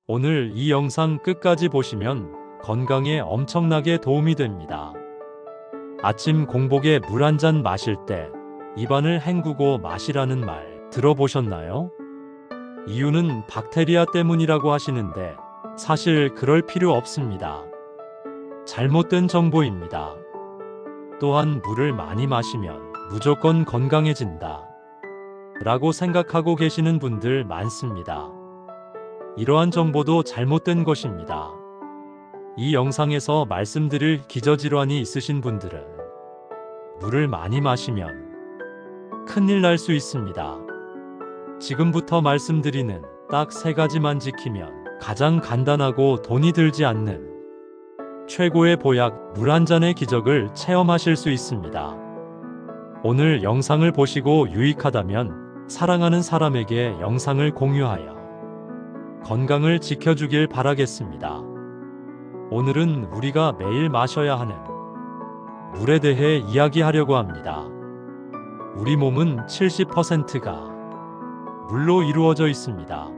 오늘 이 영상 끝까지 보시면 건강에 엄청나게 도움이 됩니다. 아침 공복에 물 한 잔 마실 때 입안을 헹구고 마시라는 말 들어보셨나요? 이유는 박테리아 때문이라고 하시는데 사실 그럴 필요 없습니다. 잘못된 정보입니다. 또한 물을 많이 마시면 무조건 건강해진다 라고 생각하고 계시는 분들 많습니다. 이러한 정보도 잘못된 것입니다. 이 영상에서 말씀드릴 기저질환이 있으신 분들은 물을 많이 마시면 큰일 날 수 있습니다. 지금부터 말씀드리는 딱 3가지만 지키면 가장 간단하고 돈이 들지 않는 최고의 보약 물 한 잔의 기적을 체험하실 수 있습니다. 오늘 영상을 보시고 유익하다면 사랑하는 사람에게 영상을 공유하여 건강을 지켜주길 바라겠습니다. 오늘은 우리가 매일 마셔야 하는 물에 대해 이야기하려고 합니다. 우리 몸은 70%가 물로 이루어져 있습니다.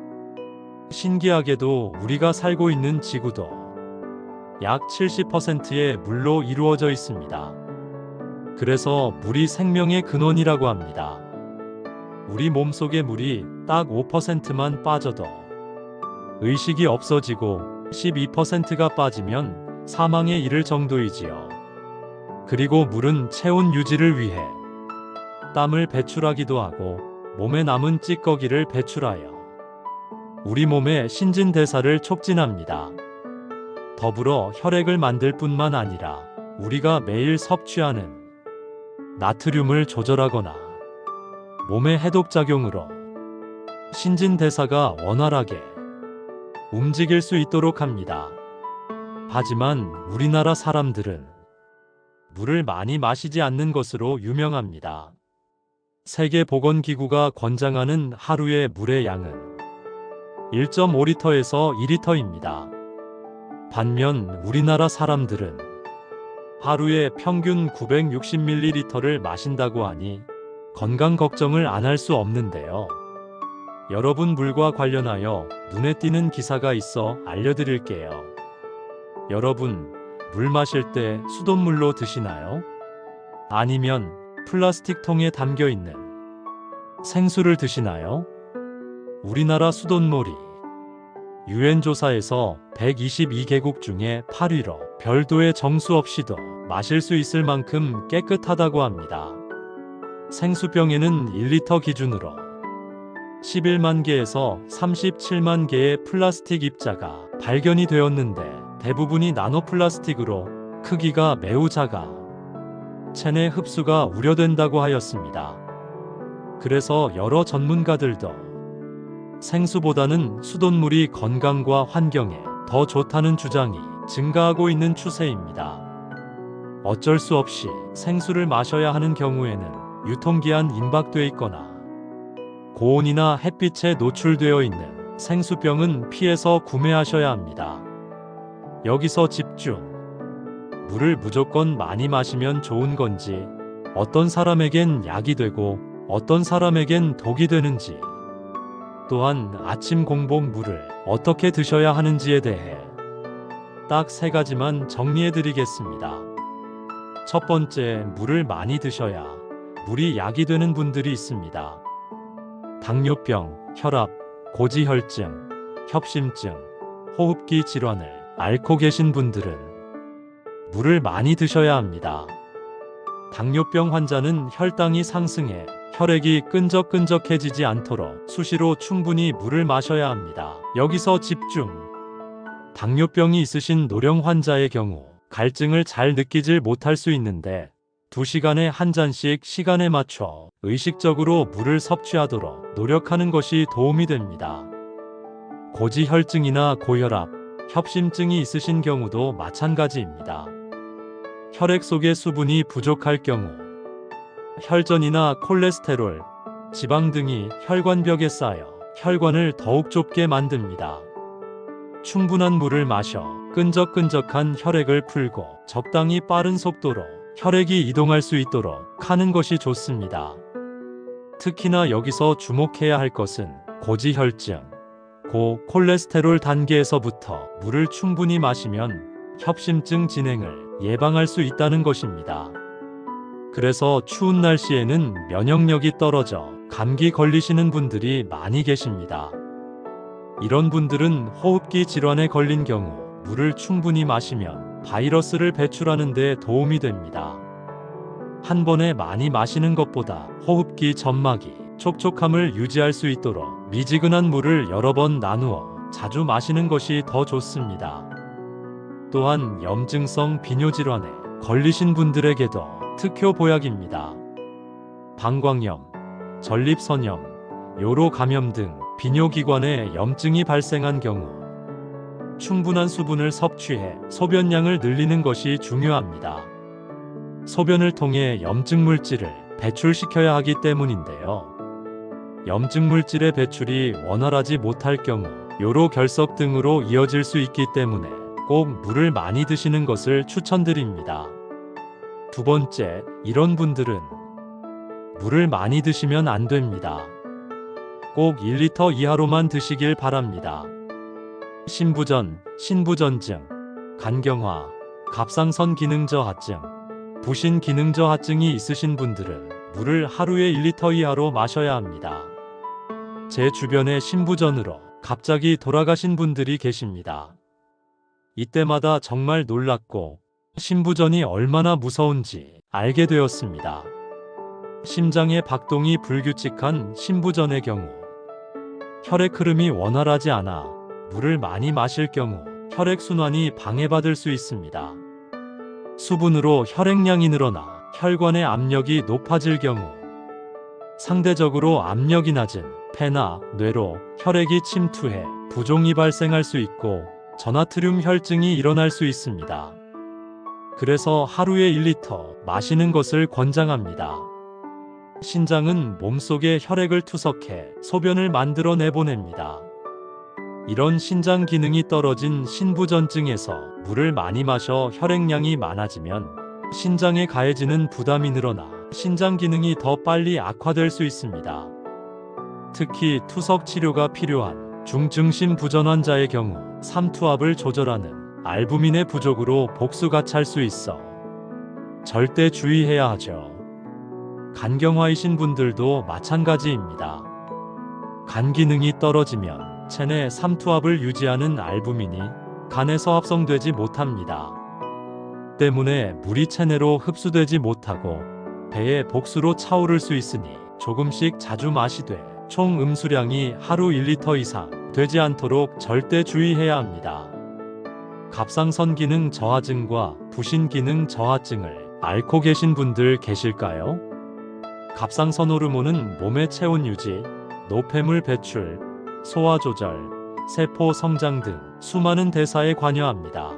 신기하게도 우리가 살고 있는 지구도 약 70%의 물로 이루어져 있습니다. 그래서 물이 생명의 근원이라고 합니다. 우리 몸속의 물이 딱 5%만 빠져도 의식이 없어지고 12%가 빠지면 사망에 이를 정도이지요. 그리고 물은 체온 유지를 위해 땀을 배출하기도 하고 몸에 남은 찌꺼기를 배출하여 우리 몸의 신진대사를 촉진합니다. 더불어 혈액을 만들 뿐만 아니라 우리가 매일 섭취하는 나트륨을 조절하거나 몸의 해독작용으로 신진대사가 원활하게 움직일 수 있도록 합니다. 하지만 우리나라 사람들은 물을 많이 마시지 않는 것으로 유명합니다. 세계보건기구가 권장하는 하루의 물의 양은 1.5리터에서 2리터입니다. 반면 우리나라 사람들은 하루에 평균 960ml를 마신다고 하니 건강 걱정을 안 할 수 없는데요. 여러분, 물과 관련하여 눈에 띄는 기사가 있어 알려드릴게요. 여러분, 물 마실 때 수돗물로 드시나요? 아니면 플라스틱 통에 담겨 있는 생수를 드시나요? 우리나라 수돗물이 UN 조사에서 122개국 중에 8위로 별도의 정수 없이도 마실 수 있을 만큼 깨끗하다고 합니다. 생수병에는 1리터 기준으로 11만 개에서 37만 개의 플라스틱 입자가 발견이 되었는데 대부분이 나노플라스틱으로 크기가 매우 작아 체내 흡수가 우려된다고 하였습니다. 그래서 여러 전문가들도 생수보다는 수돗물이 건강과 환경에 더 좋다는 주장이 증가하고 있는 추세입니다. 어쩔 수 없이 생수를 마셔야 하는 경우에는 유통기한 임박돼 있거나 고온이나 햇빛에 노출되어 있는 생수병은 피해서 구매하셔야 합니다. 여기서 집중. 물을 무조건 많이 마시면 좋은 건지, 어떤 사람에겐 약이 되고 어떤 사람에겐 독이 되는지, 또한 아침 공복 물을 어떻게 드셔야 하는지에 대해 딱 3가지만 정리해 드리겠습니다. 첫 번째, 물을 많이 드셔야 물이 약이 되는 분들이 있습니다. 당뇨병, 혈압, 고지혈증, 협심증, 호흡기 질환을 앓고 계신 분들은 물을 많이 드셔야 합니다. 당뇨병 환자는 혈당이 상승해 혈액이 끈적끈적해지지 않도록 수시로 충분히 물을 마셔야 합니다. 여기서 집중. 당뇨병이 있으신 노령 환자의 경우 갈증을 잘 느끼질 못할 수 있는데 2시간에 한 잔씩 시간에 맞춰 의식적으로 물을 섭취하도록 노력하는 것이 도움이 됩니다. 고지혈증이나 고혈압, 협심증이 있으신 경우도 마찬가지입니다. 혈액 속의 수분이 부족할 경우 혈전이나 콜레스테롤, 지방 등이 혈관벽에 쌓여 혈관을 더욱 좁게 만듭니다. 충분한 물을 마셔 끈적끈적한 혈액을 풀고 적당히 빠른 속도로 혈액이 이동할 수 있도록 하는 것이 좋습니다. 특히나 여기서 주목해야 할 것은 고지혈증, 고콜레스테롤 단계에서부터 물을 충분히 마시면 협심증 진행을 예방할 수 있다는 것입니다. 그래서 추운 날씨에는 면역력이 떨어져 감기 걸리시는 분들이 많이 계십니다. 이런 분들은 호흡기 질환에 걸린 경우 물을 충분히 마시면 바이러스를 배출하는 데 도움이 됩니다. 한 번에 많이 마시는 것보다 호흡기 점막이 촉촉함을 유지할 수 있도록 미지근한 물을 여러 번 나누어 자주 마시는 것이 더 좋습니다. 또한 염증성 비뇨질환에 걸리신 분들에게도 특효보약입니다. 방광염, 전립선염, 요로감염 등 비뇨기관에 염증이 발생한 경우 충분한 수분을 섭취해 소변량을 늘리는 것이 중요합니다. 소변을 통해 염증 물질을 배출시켜야 하기 때문인데요. 염증 물질의 배출이 원활하지 못할 경우 요로 결석 등으로 이어질 수 있기 때문에 꼭 물을 많이 드시는 것을 추천드립니다. 두 번째, 이런 분들은 물을 많이 드시면 안 됩니다. 꼭 1리터 이하로만 드시길 바랍니다. 신부전, 신부전증, 간경화, 갑상선 기능 저하증, 부신 기능 저하증이 있으신 분들은 물을 하루에 1리터 이하로 마셔야 합니다. 제 주변에 신부전으로 갑자기 돌아가신 분들이 계십니다. 이때마다 정말 놀랐고 신부전이 얼마나 무서운지 알게 되었습니다. 심장의 박동이 불규칙한 신부전의 경우 혈액 흐름이 원활하지 않아 물을 많이 마실 경우 혈액순환이 방해받을 수 있습니다. 수분으로 혈액량이 늘어나 혈관의 압력이 높아질 경우 상대적으로 압력이 낮은 폐나 뇌로 혈액이 침투해 부종이 발생할 수 있고 저나트륨 혈증이 일어날 수 있습니다. 그래서 하루에 1리터 마시는 것을 권장합니다. 신장은 몸속에 혈액을 투석해 소변을 만들어 내보냅니다. 이런 신장 기능이 떨어진 신부전증에서 물을 많이 마셔 혈액량이 많아지면 신장에 가해지는 부담이 늘어나 신장 기능이 더 빨리 악화될 수 있습니다. 특히 투석 치료가 필요한 중증심 부전 환자의 경우 삼투압을 조절하는 알부민의 부족으로 복수가 찰 수 있어 절대 주의해야 하죠. 간경화이신 분들도 마찬가지입니다. 간 기능이 떨어지면 체내 삼투압을 유지하는 알부민이 간에서 합성되지 못합니다. 때문에 물이 체내로 흡수되지 못하고 배에 복수로 차오를 수 있으니 조금씩 자주 마시되 총 음수량이 하루 1리터 이상 되지 않도록 절대 주의해야 합니다. 갑상선 기능 저하증과 부신 기능 저하증을 앓고 계신 분들 계실까요? 갑상선 호르몬은 몸의 체온 유지, 노폐물 배출, 소화 조절, 세포 성장 등 수많은 대사에 관여합니다.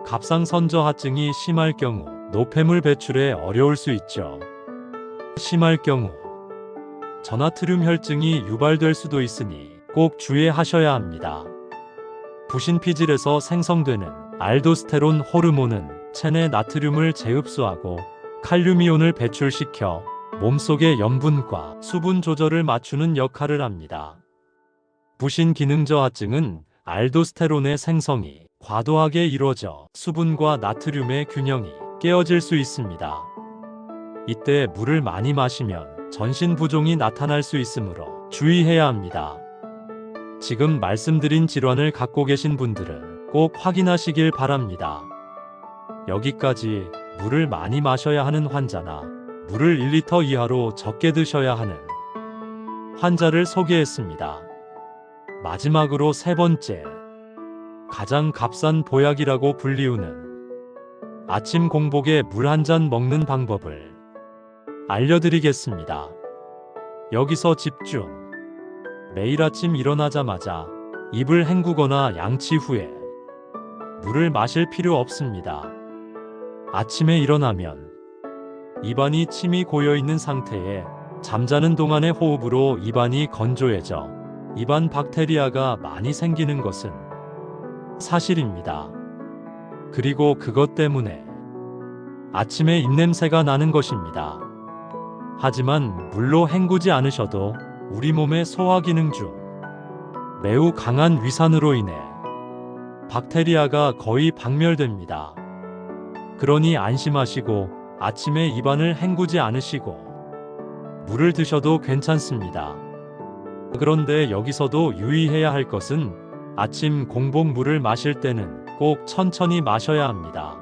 갑상선 저하증이 심할 경우 노폐물 배출에 어려울 수 있죠. 심할 경우 저나트륨 혈증이 유발될 수도 있으니 꼭 주의하셔야 합니다. 부신피질에서 생성되는 알도스테론 호르몬은 체내 나트륨을 재흡수하고 칼륨이온을 배출시켜 몸속의 염분과 수분 조절을 맞추는 역할을 합니다. 부신 기능 저하증은 알도스테론의 생성이 과도하게 이루어져 수분과 나트륨의 균형이 깨어질 수 있습니다. 이때 물을 많이 마시면 전신 부종이 나타날 수 있으므로 주의해야 합니다. 지금 말씀드린 질환을 갖고 계신 분들은 꼭 확인하시길 바랍니다. 여기까지 물을 많이 마셔야 하는 환자나 물을 1리터 이하로 적게 드셔야 하는 환자를 소개했습니다. 마지막으로 세 번째, 가장 값싼 보약이라고 불리우는 아침 공복에 물 한 잔 먹는 방법을 알려드리겠습니다. 여기서 집중! 매일 아침 일어나자마자 입을 헹구거나 양치 후에 물을 마실 필요 없습니다. 아침에 일어나면 입안이 침이 고여있는 상태에 잠자는 동안의 호흡으로 입안이 건조해져 입안 박테리아가 많이 생기는 것은 사실입니다. 그리고 그것 때문에 아침에 입냄새가 나는 것입니다. 하지만 물로 헹구지 않으셔도 우리 몸의 소화 기능 중 매우 강한 위산으로 인해 박테리아가 거의 박멸됩니다. 그러니 안심하시고 아침에 입안을 헹구지 않으시고 물을 드셔도 괜찮습니다. 그런데 여기서도 유의해야 할 것은 아침 공복물을 마실 때는 꼭 천천히 마셔야 합니다.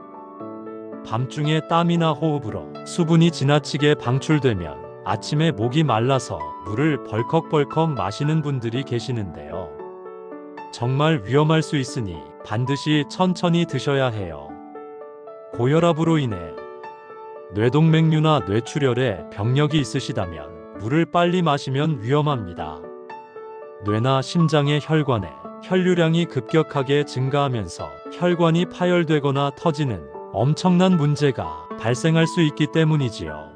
밤중에 땀이나 호흡으로 수분이 지나치게 방출되면 아침에 목이 말라서 물을 벌컥벌컥 마시는 분들이 계시는데요. 정말 위험할 수 있으니 반드시 천천히 드셔야 해요. 고혈압으로 인해 뇌동맥류나 뇌출혈에 병력이 있으시다면 물을 빨리 마시면 위험합니다. 뇌나 심장의 혈관에 혈류량이 급격하게 증가하면서 혈관이 파열되거나 터지는 엄청난 문제가 발생할 수 있기 때문이지요.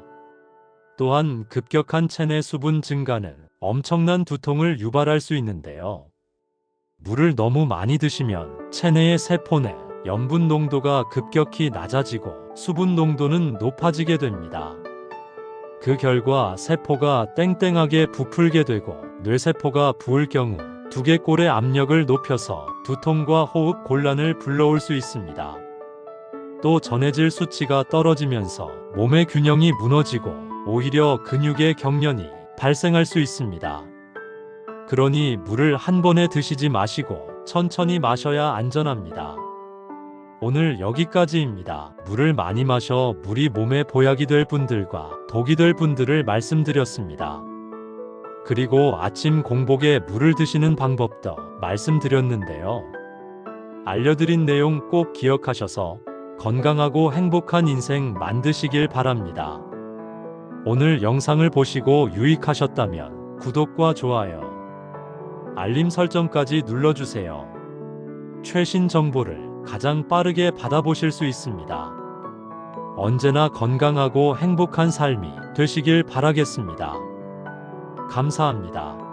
또한 급격한 체내 수분 증가는 엄청난 두통을 유발할 수 있는데요. 물을 너무 많이 드시면 체내의 세포 내 염분 농도가 급격히 낮아지고 수분 농도는 높아지게 됩니다. 그 결과 세포가 땡땡하게 부풀게 되고 뇌세포가 부을 경우 두개골의 압력을 높여서 두통과 호흡 곤란을 불러올 수 있습니다. 또 전해질 수치가 떨어지면서 몸의 균형이 무너지고 오히려 근육의 경련이 발생할 수 있습니다. 그러니 물을 한 번에 드시지 마시고 천천히 마셔야 안전합니다. 오늘 여기까지입니다. 물을 많이 마셔 물이 몸에 보약이 될 분들과 독이 될 분들을 말씀드렸습니다. 그리고 아침 공복에 물을 드시는 방법도 말씀드렸는데요. 알려드린 내용 꼭 기억하셔서 건강하고 행복한 인생 만드시길 바랍니다. 오늘 영상을 보시고 유익하셨다면 구독과 좋아요, 알림 설정까지 눌러주세요. 최신 정보를 가장 빠르게 받아보실 수 있습니다. 언제나 건강하고 행복한 삶이 되시길 바라겠습니다. 감사합니다.